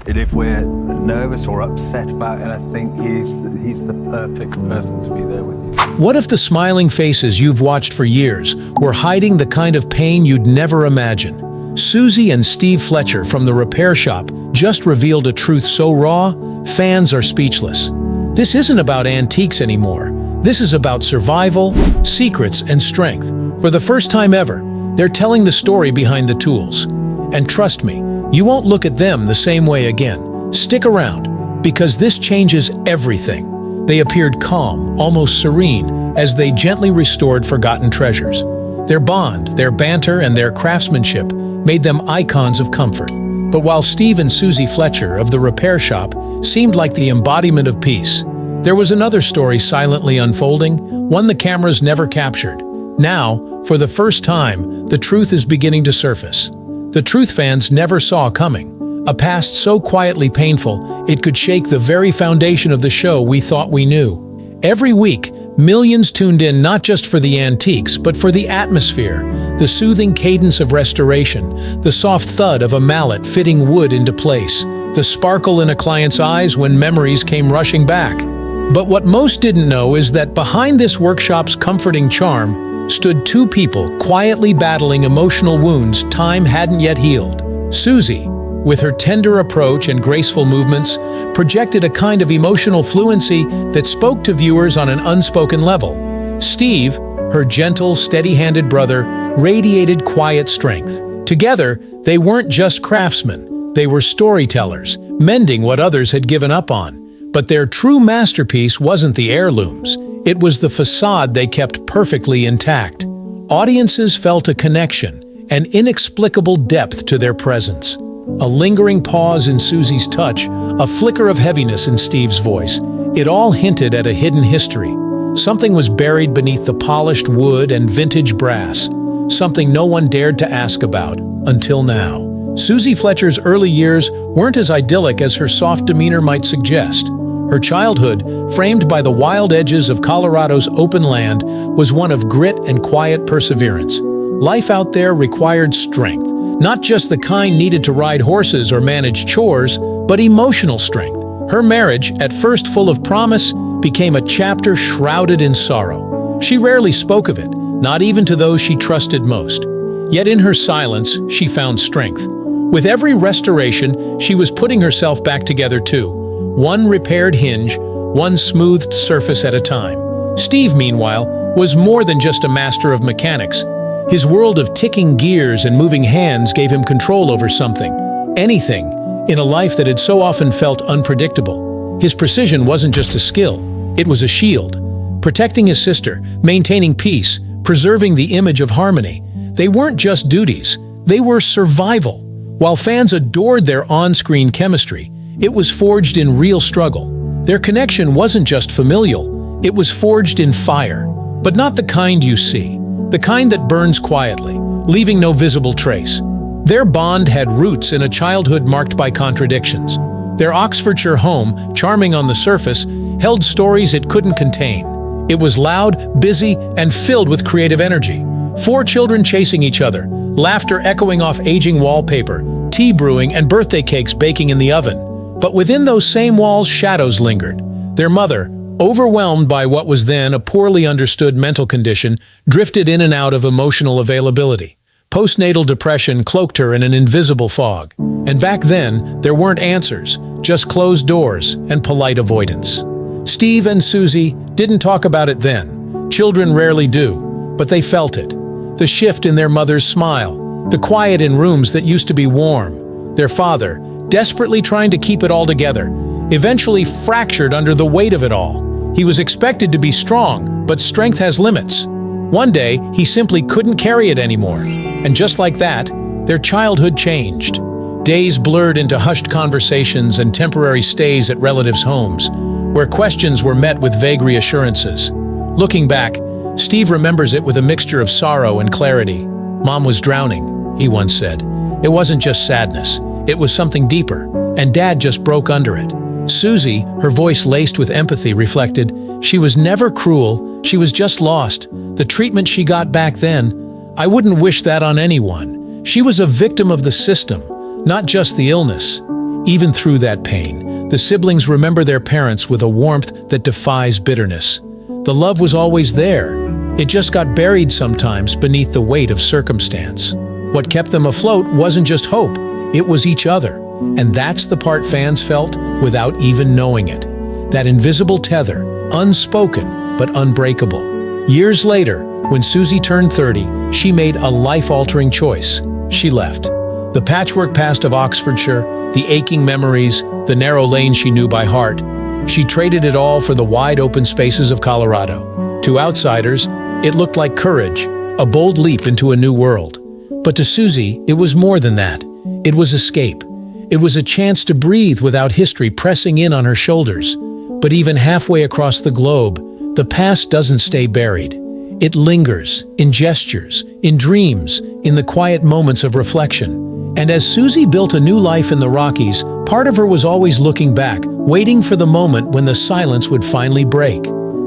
And if we're nervous or upset about it, I think he's the perfect person to be there with you. What if the smiling faces you've watched for years were hiding the kind of pain you'd never imagine? Suzie and Steve Fletcher from the repair shop just revealed a truth so raw, fans are speechless. This isn't about antiques anymore. This is about survival, secrets, and strength. For the first time ever, they're telling the story behind the tools. And trust me, you won't look at them the same way again. Stick around, because this changes everything. They appeared calm, almost serene, as they gently restored forgotten treasures. Their bond, their banter, and their craftsmanship made them icons of comfort. But while Steve and Suzie Fletcher of the repair shop seemed like the embodiment of peace, there was another story silently unfolding, one the cameras never captured. Now, for the first time, the truth is beginning to surface. The truth fans never saw coming. A past so quietly painful, it could shake the very foundation of the show we thought we knew. Every week, millions tuned in not just for the antiques, but for the atmosphere, the soothing cadence of restoration, the soft thud of a mallet fitting wood into place, the sparkle in a client's eyes when memories came rushing back. But what most didn't know is that behind this workshop's comforting charm stood two people quietly battling emotional wounds time hadn't yet healed. Suzie, with her tender approach and graceful movements, projected a kind of emotional fluency that spoke to viewers on an unspoken level. Steve, her gentle, steady-handed brother, radiated quiet strength. Together, they weren't just craftsmen, they were storytellers, mending what others had given up on. But their true masterpiece wasn't the heirlooms. It was the facade they kept perfectly intact. Audiences felt a connection, an inexplicable depth to their presence. A lingering pause in Suzie's touch, a flicker of heaviness in Steve's voice. It all hinted at a hidden history. Something was buried beneath the polished wood and vintage brass. Something no one dared to ask about, until now. Suzie Fletcher's early years weren't as idyllic as her soft demeanor might suggest. Her childhood, framed by the wild edges of Colorado's open land, was one of grit and quiet perseverance. Life out there required strength, not just the kind needed to ride horses or manage chores, but emotional strength. Her marriage, at first full of promise, became a chapter shrouded in sorrow. She rarely spoke of it, not even to those she trusted most. Yet in her silence, she found strength. With every restoration, she was putting herself back together too. One repaired hinge, one smoothed surface at a time. Steve, meanwhile, was more than just a master of mechanics. His world of ticking gears and moving hands gave him control over something, anything, in a life that had so often felt unpredictable. His precision wasn't just a skill, it was a shield. Protecting his sister, maintaining peace, preserving the image of harmony. They weren't just duties, they were survival. While fans adored their on-screen chemistry, it was forged in real struggle. Their connection wasn't just familial, it was forged in fire. But not the kind you see, the kind that burns quietly, leaving no visible trace. Their bond had roots in a childhood marked by contradictions. Their Oxfordshire home, charming on the surface, held stories it couldn't contain. It was loud, busy, and filled with creative energy. 4 children chasing each other, laughter echoing off aging wallpaper, tea brewing, and birthday cakes baking in the oven. But within those same walls, shadows lingered. Their mother, overwhelmed by what was then a poorly understood mental condition, drifted in and out of emotional availability. Postnatal depression cloaked her in an invisible fog. And back then, there weren't answers, just closed doors and polite avoidance. Steve and Suzie didn't talk about it then. Children rarely do, but they felt it. The shift in their mother's smile, the quiet in rooms that used to be warm. Their father, desperately trying to keep it all together, eventually fractured under the weight of it all. He was expected to be strong, but strength has limits. One day, he simply couldn't carry it anymore. And just like that, their childhood changed. Days blurred into hushed conversations and temporary stays at relatives' homes, where questions were met with vague reassurances. Looking back, Steve remembers it with a mixture of sorrow and clarity. "Mom was drowning," he once said. It wasn't just sadness. It was something deeper, and Dad just broke under it. Suzie, her voice laced with empathy, reflected, "She was never cruel, she was just lost. The treatment she got back then, I wouldn't wish that on anyone. She was a victim of the system, not just the illness." Even through that pain, the siblings remember their parents with a warmth that defies bitterness. The love was always there. It just got buried sometimes beneath the weight of circumstance. What kept them afloat wasn't just hope, it was each other. And that's the part fans felt without even knowing it. That invisible tether, unspoken but unbreakable. Years later, when Suzie turned 30, she made a life-altering choice. She left. The patchwork past of Oxfordshire, the aching memories, the narrow lane she knew by heart. She traded it all for the wide-open spaces of Colorado. To outsiders, it looked like courage, a bold leap into a new world. But to Suzie, it was more than that. It was escape. It was a chance to breathe without history pressing in on her shoulders. But even halfway across the globe, the past doesn't stay buried. It lingers, in gestures, in dreams, in the quiet moments of reflection. And as Suzie built a new life in the Rockies, part of her was always looking back, waiting for the moment when the silence would finally break.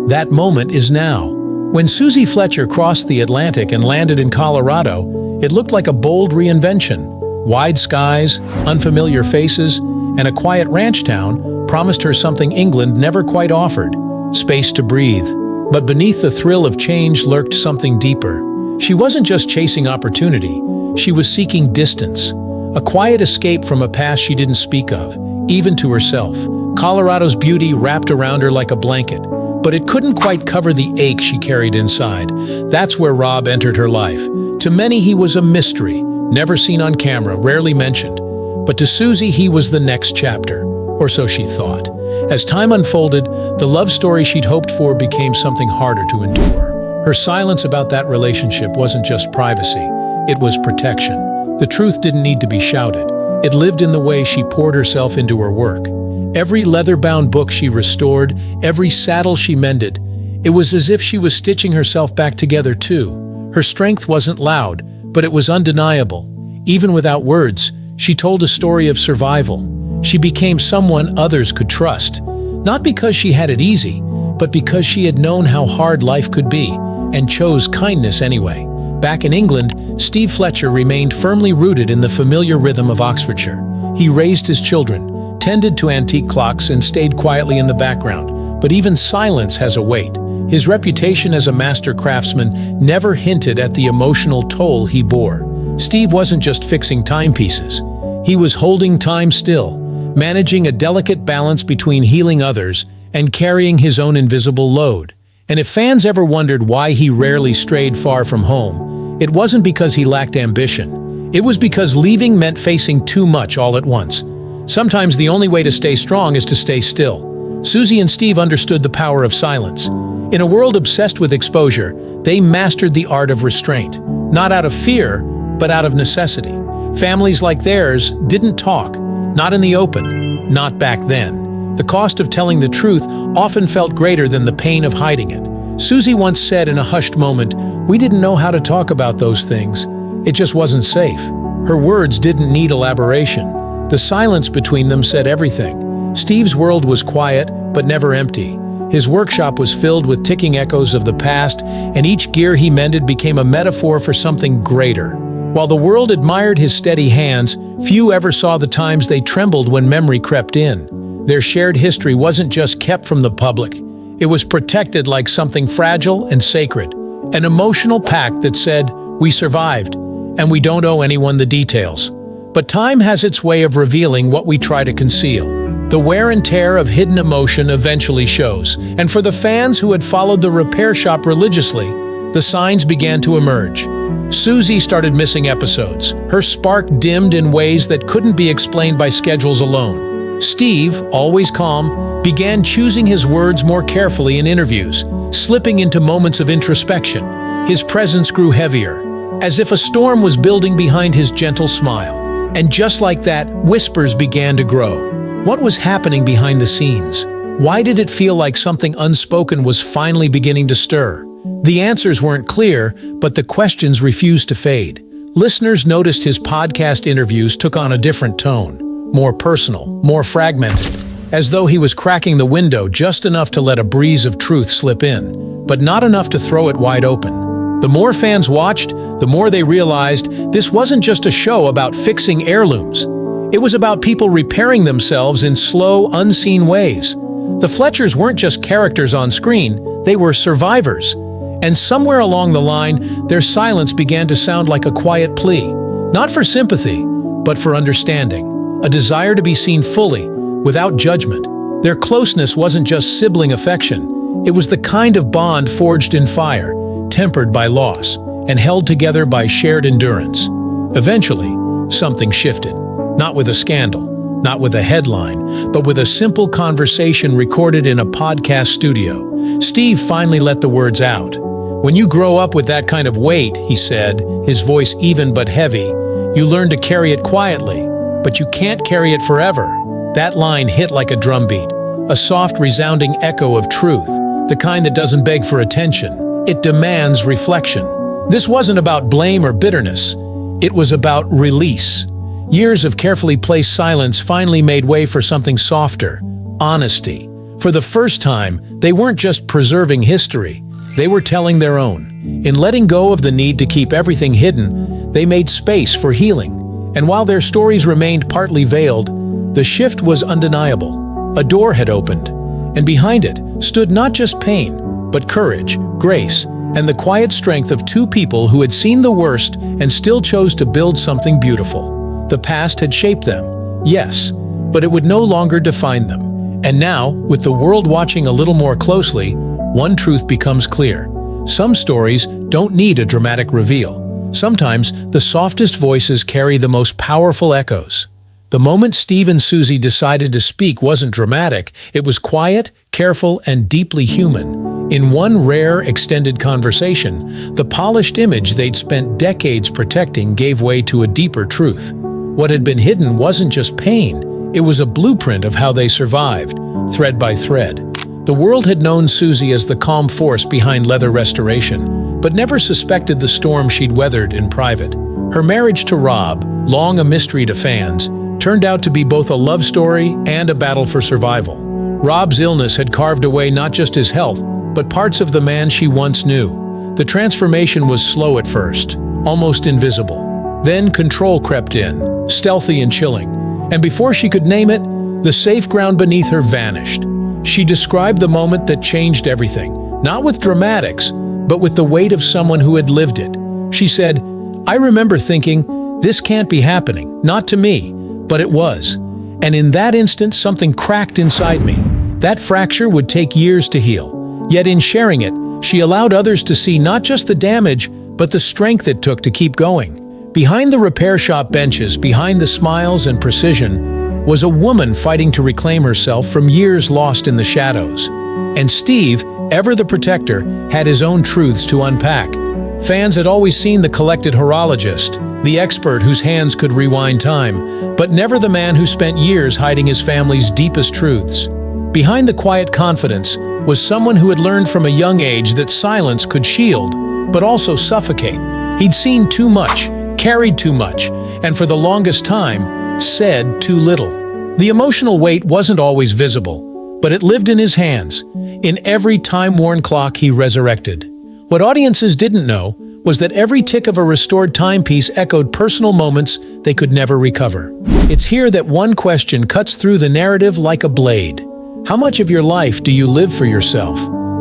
That moment is now. When Suzie Fletcher crossed the Atlantic and landed in Colorado, it looked like a bold reinvention. Wide skies, unfamiliar faces, and a quiet ranch town promised her something England never quite offered: space to breathe. But beneath the thrill of change lurked something deeper. She wasn't just chasing opportunity, she was seeking distance. A quiet escape from a past she didn't speak of, even to herself. Colorado's beauty wrapped around her like a blanket, but it couldn't quite cover the ache she carried inside. That's where Rob entered her life. To many, he was a mystery, never seen on camera, rarely mentioned. But to Suzie, he was the next chapter, or so she thought. As time unfolded, the love story she'd hoped for became something harder to endure. Her silence about that relationship wasn't just privacy, it was protection. The truth didn't need to be shouted. It lived in the way she poured herself into her work. Every leather-bound book she restored, every saddle she mended, it was as if she was stitching herself back together too. Her strength wasn't loud, but it was undeniable. Even without words, she told a story of survival. She became someone others could trust, not because she had it easy, but because she had known how hard life could be, and chose kindness anyway. Back in England, Steve Fletcher remained firmly rooted in the familiar rhythm of Oxfordshire. He raised his children, tended to antique clocks, and stayed quietly in the background. But even silence has a weight. His reputation as a master craftsman never hinted at the emotional toll he bore. Steve wasn't just fixing timepieces. He was holding time still, managing a delicate balance between healing others and carrying his own invisible load. And if fans ever wondered why he rarely strayed far from home, it wasn't because he lacked ambition. It was because leaving meant facing too much all at once. Sometimes the only way to stay strong is to stay still. Suzie and Steve understood the power of silence. In a world obsessed with exposure, they mastered the art of restraint, not out of fear, but out of necessity. Families like theirs didn't talk, not in the open, not back then. The cost of telling the truth often felt greater than the pain of hiding it. Suzie once said in a hushed moment, "We didn't know how to talk about those things. It just wasn't safe." Her words didn't need elaboration. The silence between them said everything. Steve's world was quiet, but never empty. His workshop was filled with ticking echoes of the past, and each gear he mended became a metaphor for something greater. While the world admired his steady hands, few ever saw the times they trembled when memory crept in. Their shared history wasn't just kept from the public. It was protected like something fragile and sacred. An emotional pact that said, "We survived, and we don't owe anyone the details." But time has its way of revealing what we try to conceal. The wear and tear of hidden emotion eventually shows, and for the fans who had followed the repair shop religiously, the signs began to emerge. Suzie started missing episodes. Her spark dimmed in ways that couldn't be explained by schedules alone. Steve, always calm, began choosing his words more carefully in interviews, slipping into moments of introspection. His presence grew heavier, as if a storm was building behind his gentle smile. And just like that, whispers began to grow. What was happening behind the scenes? Why did it feel like something unspoken was finally beginning to stir? The answers weren't clear, but the questions refused to fade. Listeners noticed his podcast interviews took on a different tone, more personal, more fragmented, as though he was cracking the window just enough to let a breeze of truth slip in, but not enough to throw it wide open. The more fans watched, the more they realized this wasn't just a show about fixing heirlooms. It was about people repairing themselves in slow, unseen ways. The Fletchers weren't just characters on screen, they were survivors. And somewhere along the line, their silence began to sound like a quiet plea, not for sympathy, but for understanding, a desire to be seen fully, without judgment. Their closeness wasn't just sibling affection, it was the kind of bond forged in fire, tempered by loss, and held together by shared endurance. Eventually, something shifted, not with a scandal, not with a headline, but with a simple conversation recorded in a podcast studio. Steve finally let the words out. "When you grow up with that kind of weight," he said, his voice even but heavy, "you learn to carry it quietly, but you can't carry it forever." That line hit like a drumbeat, a soft, resounding echo of truth, the kind that doesn't beg for attention. It demands reflection. This wasn't about blame or bitterness. It was about release. Years of carefully placed silence finally made way for something softer, honesty. For the first time, they weren't just preserving history, they were telling their own. In letting go of the need to keep everything hidden, they made space for healing. And while their stories remained partly veiled, the shift was undeniable. A door had opened, and behind it stood not just pain, but courage, grace, and the quiet strength of two people who had seen the worst and still chose to build something beautiful. The past had shaped them, yes, but it would no longer define them. And now, with the world watching a little more closely, one truth becomes clear. Some stories don't need a dramatic reveal. Sometimes, the softest voices carry the most powerful echoes. The moment Steve and Suzie decided to speak wasn't dramatic, it was quiet, careful, and deeply human. In one rare, extended conversation, the polished image they'd spent decades protecting gave way to a deeper truth. What had been hidden wasn't just pain, it was a blueprint of how they survived, thread by thread. The world had known Suzie as the calm force behind leather restoration, but never suspected the storm she'd weathered in private. Her marriage to Rob, long a mystery to fans, turned out to be both a love story and a battle for survival. Rob's illness had carved away not just his health, but parts of the man she once knew. The transformation was slow at first, almost invisible. Then control crept in, stealthy and chilling, and before she could name it, the safe ground beneath her vanished. She described the moment that changed everything, not with dramatics, but with the weight of someone who had lived it. She said, "I remember thinking, this can't be happening, not to me, but it was. And in that instant, something cracked inside me. That fracture would take years to heal. Yet in sharing it, she allowed others to see not just the damage, but the strength it took to keep going." Behind the repair shop benches, behind the smiles and precision, was a woman fighting to reclaim herself from years lost in the shadows. And Steve, ever the protector, had his own truths to unpack. Fans had always seen the collected horologist, the expert whose hands could rewind time, but never the man who spent years hiding his family's deepest truths. Behind the quiet confidence was someone who had learned from a young age that silence could shield, but also suffocate. He'd seen too much, carried too much, and for the longest time, said too little. The emotional weight wasn't always visible, but it lived in his hands, in every time-worn clock he resurrected. What audiences didn't know was that every tick of a restored timepiece echoed personal moments they could never recover. It's here that one question cuts through the narrative like a blade. How much of your life do you live for yourself?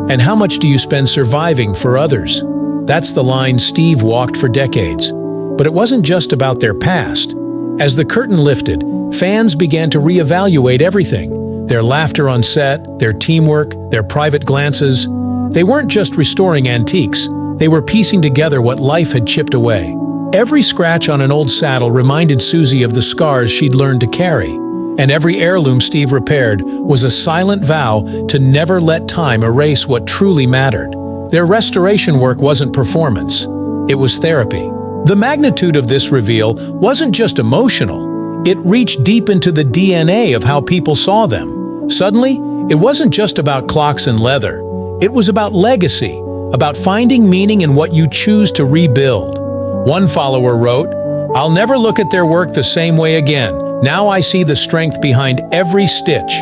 And how much do you spend surviving for others? That's the line Steve walked for decades. But it wasn't just about their past. As the curtain lifted, fans began to reevaluate everything. Their laughter on set, their teamwork, their private glances. They weren't just restoring antiques, they were piecing together what life had chipped away. Every scratch on an old saddle reminded Suzie of the scars she'd learned to carry. And every heirloom Steve repaired was a silent vow to never let time erase what truly mattered. Their restoration work wasn't performance, it was therapy. The magnitude of this reveal wasn't just emotional, it reached deep into the DNA of how people saw them. Suddenly, it wasn't just about clocks and leather, it was about legacy, about finding meaning in what you choose to rebuild. One follower wrote, "I'll never look at their work the same way again. Now I see the strength behind every stitch."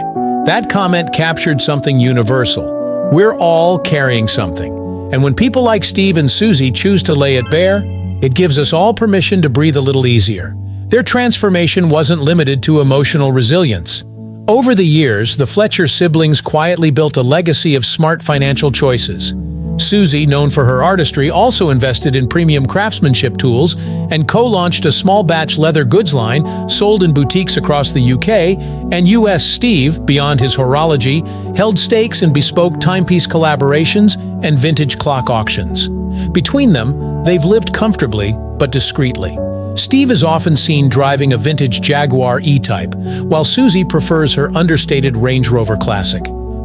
That comment captured something universal. We're all carrying something. And when people like Steve and Suzie choose to lay it bare, it gives us all permission to breathe a little easier. Their transformation wasn't limited to emotional resilience. Over the years, the Fletcher siblings quietly built a legacy of smart financial choices. Suzie, known for her artistry, also invested in premium craftsmanship tools and co-launched a small-batch leather goods line sold in boutiques across the UK, and US Steve, beyond his horology, held stakes in bespoke timepiece collaborations and vintage clock auctions. Between them, they've lived comfortably but discreetly. Steve is often seen driving a vintage Jaguar E-Type, while Suzie prefers her understated Range Rover Classic.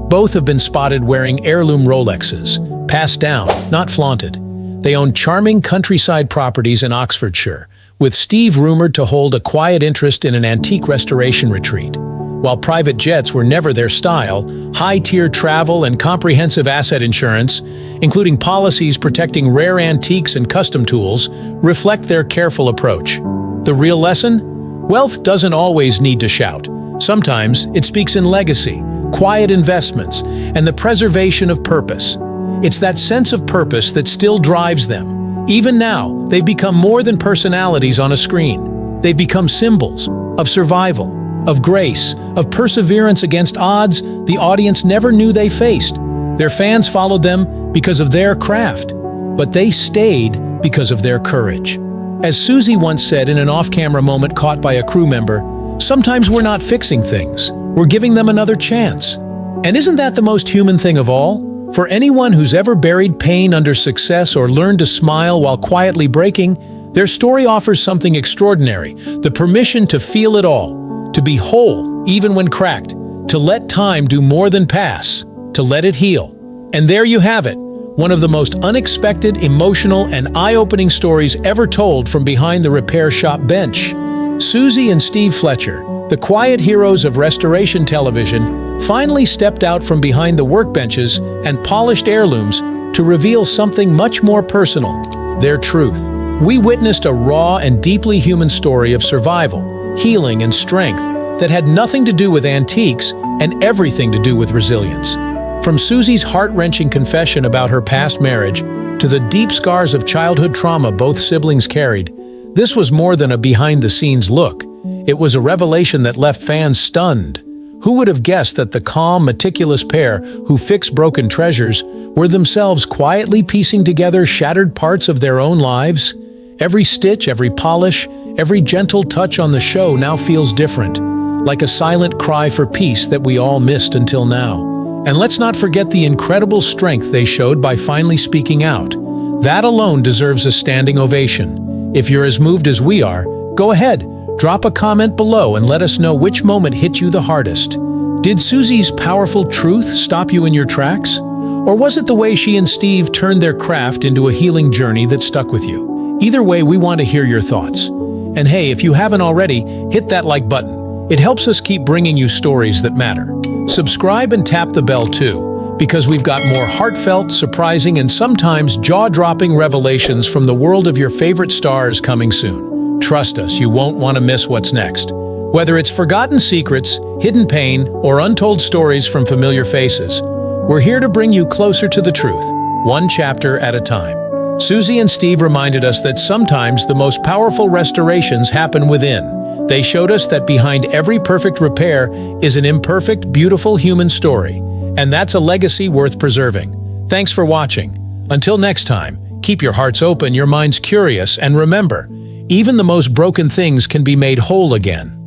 Both have been spotted wearing heirloom Rolexes, passed down, not flaunted. They own charming countryside properties in Oxfordshire, with Steve rumored to hold a quiet interest in an antique restoration retreat. While private jets were never their style, high-tier travel and comprehensive asset insurance, including policies protecting rare antiques and custom tools, reflect their careful approach. The real lesson? Wealth doesn't always need to shout. Sometimes it speaks in legacy, quiet investments, and the preservation of purpose. It's that sense of purpose that still drives them. Even now, they've become more than personalities on a screen. They've become symbols of survival, of grace, of perseverance against odds the audience never knew they faced. Their fans followed them because of their craft, but they stayed because of their courage. As Suzie once said in an off-camera moment caught by a crew member, "Sometimes we're not fixing things, we're giving them another chance." And isn't that the most human thing of all? For anyone who's ever buried pain under success or learned to smile while quietly breaking, their story offers something extraordinary: the permission to feel it all, to be whole even when cracked, to let time do more than pass, to let it heal. And there you have it, one of the most unexpected, emotional, and eye-opening stories ever told from behind the repair shop bench. Suzie and Steve Fletcher, the quiet heroes of restoration television, finally stepped out from behind the workbenches and polished heirlooms to reveal something much more personal: their truth. We witnessed a raw and deeply human story of survival, healing, and strength that had nothing to do with antiques and everything to do with resilience. From Suzie's heart-wrenching confession about her past marriage to the deep scars of childhood trauma both siblings carried, this was more than a behind-the-scenes look. It was a revelation that left fans stunned. Who would have guessed that the calm, meticulous pair who fix broken treasures were themselves quietly piecing together shattered parts of their own lives? Every stitch, every polish, every gentle touch on the show now feels different, like a silent cry for peace that we all missed until now. And let's not forget the incredible strength they showed by finally speaking out. That alone deserves a standing ovation. If you're as moved as we are, go ahead, drop a comment below and let us know which moment hit you the hardest. Did Suzie's powerful truth stop you in your tracks? Or was it the way she and Steve turned their craft into a healing journey that stuck with you? Either way, we want to hear your thoughts. And hey, if you haven't already, hit that like button. It helps us keep bringing you stories that matter. Subscribe and tap the bell too, because we've got more heartfelt, surprising, and sometimes jaw-dropping revelations from the world of your favorite stars coming soon. Trust us, you won't want to miss what's next. Whether it's forgotten secrets, hidden pain, or untold stories from familiar faces, we're here to bring you closer to the truth, one chapter at a time. Suzie and Steve reminded us that sometimes the most powerful restorations happen within. They showed us that behind every perfect repair is an imperfect, beautiful human story. And that's a legacy worth preserving. Thanks for watching. Until next time, keep your hearts open, your minds curious, and remember, even the most broken things can be made whole again.